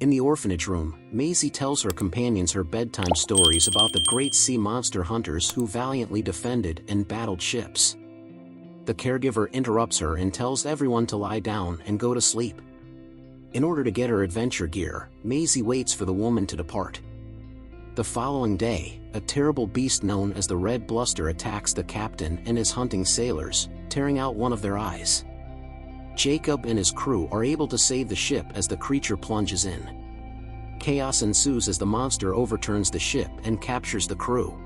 In the orphanage room, Maisie tells her companions her bedtime stories about the great sea monster hunters who valiantly defended and battled ships. The caregiver interrupts her and tells everyone to lie down and go to sleep. In order to get her adventure gear, Maisie waits for the woman to depart. The following day, a terrible beast known as the Red Bluster attacks the captain and his hunting sailors, tearing out one of their eyes. Jacob and his crew are able to save the ship as the creature plunges in. Chaos ensues as the monster overturns the ship and captures the crew.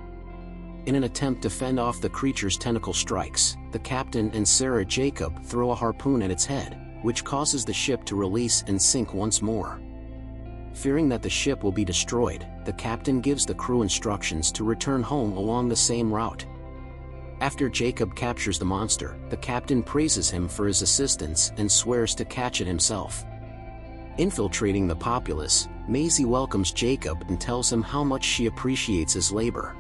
In an attempt to fend off the creature's tentacle strikes, the captain and Sarah Jacob throw a harpoon at its head, which causes the ship to release and sink once more. Fearing that the ship will be destroyed, the captain gives the crew instructions to return home along the same route. After Jacob captures the monster, the captain praises him for his assistance and swears to catch it himself. Infiltrating the populace, Maisie welcomes Jacob and tells him how much she appreciates his labor.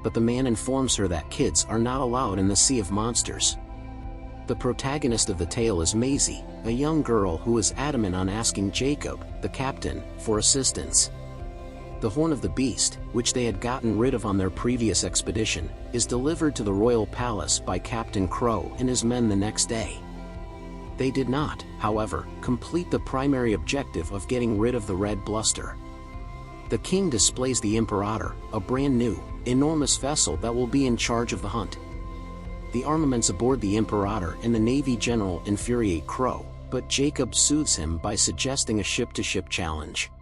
But the man informs her that kids are not allowed in the Sea of Monsters. The protagonist of the tale is Maisie, a young girl who is adamant on asking Jacob, the captain, for assistance. The horn of the beast, which they had gotten rid of on their previous expedition, is delivered to the royal palace by Captain Crow and his men the next day. They did not, however, complete the primary objective of getting rid of the Red Bluster. The king displays the Imperator, a brand new, enormous vessel that will be in charge of the hunt. The armaments aboard the Imperator and the Navy general infuriate Crow, but Jacob soothes him by suggesting a ship-to-ship challenge.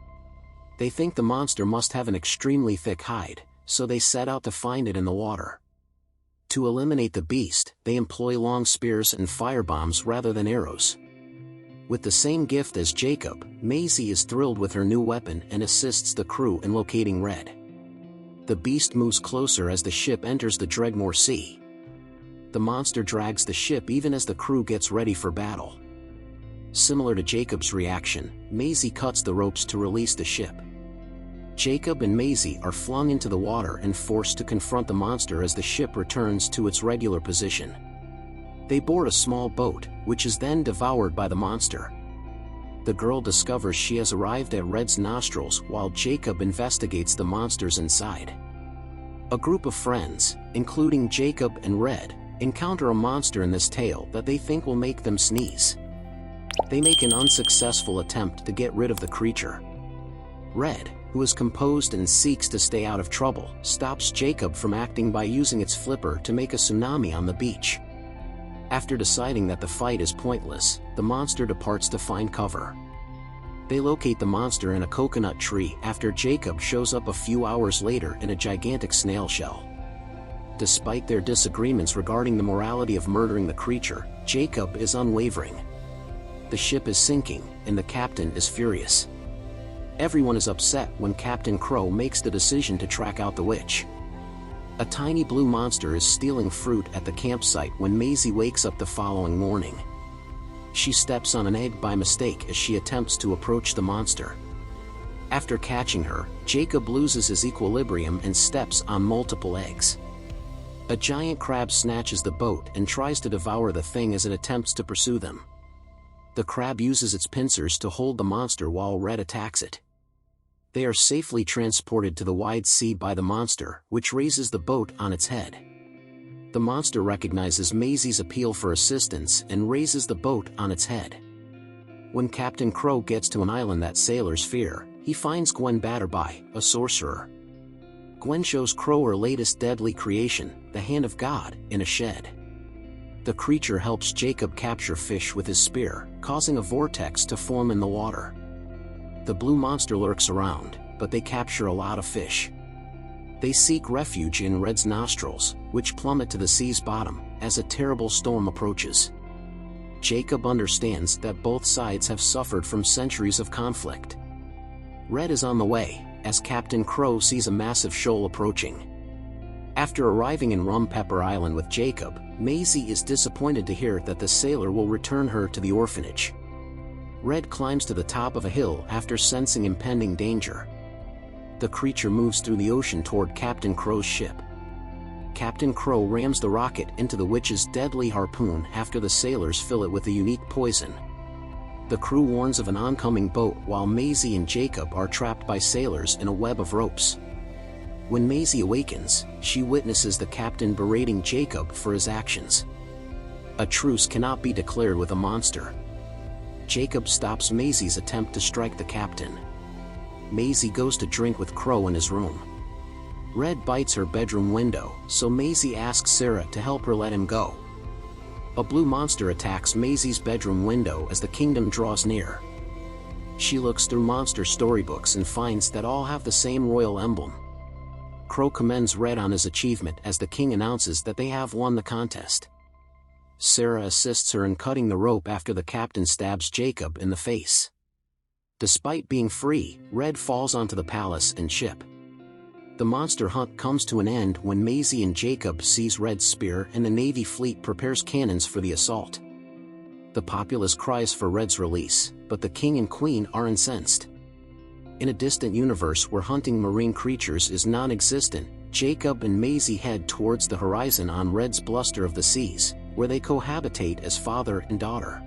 They think the monster must have an extremely thick hide, so they set out to find it in the water. To eliminate the beast, they employ long spears and firebombs rather than arrows. With the same gift as Jacob, Maisie is thrilled with her new weapon and assists the crew in locating Red. The beast moves closer as the ship enters the Dregmore Sea. The monster drags the ship even as the crew gets ready for battle. Similar to Jacob's reaction, Maisie cuts the ropes to release the ship. Jacob and Maisie are flung into the water and forced to confront the monster as the ship returns to its regular position. They board a small boat, which is then devoured by the monster. The girl discovers she has arrived at Red's nostrils while Jacob investigates the monsters inside. A group of friends, including Jacob and Red, encounter a monster in this tale that they think will make them sneeze. They make an unsuccessful attempt to get rid of the creature. Red, who is composed and seeks to stay out of trouble, stops Jacob from acting by using its flipper to make a tsunami on the beach. After deciding that the fight is pointless, the monster departs to find cover. They locate the monster in a coconut tree after Jacob shows up a few hours later in a gigantic snail shell. Despite their disagreements regarding the morality of murdering the creature, Jacob is unwavering. The ship is sinking, and the captain is furious. Everyone is upset when Captain Crow makes the decision to track out the witch. A tiny blue monster is stealing fruit at the campsite when Maisie wakes up the following morning. She steps on an egg by mistake as she attempts to approach the monster. After catching her, Jacob loses his equilibrium and steps on multiple eggs. A giant crab snatches the boat and tries to devour the thing as it attempts to pursue them. The crab uses its pincers to hold the monster while Red attacks it. They are safely transported to the wide sea by the monster, which raises the boat on its head. The monster recognizes Maisie's appeal for assistance and raises the boat on its head. When Captain Crow gets to an island that sailors fear, he finds Gwen Batterby, a sorcerer. Gwen shows Crow her latest deadly creation, the Hand of God, in a shed. The creature helps Jacob capture fish with his spear, causing a vortex to form in the water. The blue monster lurks around, but they capture a lot of fish. They seek refuge in Red's nostrils, which plummet to the sea's bottom, as a terrible storm approaches. Jacob understands that both sides have suffered from centuries of conflict. Red is on the way, as Captain Crow sees a massive shoal approaching. After arriving in Rum Pepper Island with Jacob, Maisie is disappointed to hear that the sailor will return her to the orphanage. Red climbs to the top of a hill after sensing impending danger. The creature moves through the ocean toward Captain Crow's ship. Captain Crow rams the rocket into the witch's deadly harpoon after the sailors fill it with a unique poison. The crew warns of an oncoming boat while Maisie and Jacob are trapped by sailors in a web of ropes. When Maisie awakens, she witnesses the captain berating Jacob for his actions. A truce cannot be declared with a monster. Jacob stops Maisie's attempt to strike the captain. Maisie goes to drink with Crow in his room. Red bites her bedroom window, so Maisie asks Sarah to help her let him go. A blue monster attacks Maisie's bedroom window as the kingdom draws near. She looks through monster storybooks and finds that all have the same royal emblem. Crow commends Red on his achievement as the king announces that they have won the contest. Sarah assists her in cutting the rope after the captain stabs Jacob in the face. Despite being free, Red falls onto the palace and ship. The monster hunt comes to an end when Maisie and Jacob seize Red's spear and the Navy fleet prepares cannons for the assault. The populace cries for Red's release, but the king and queen are incensed. In a distant universe where hunting marine creatures is non-existent, Jacob and Maisie head towards the horizon on Red's bluster of the seas, where they cohabitate as father and daughter.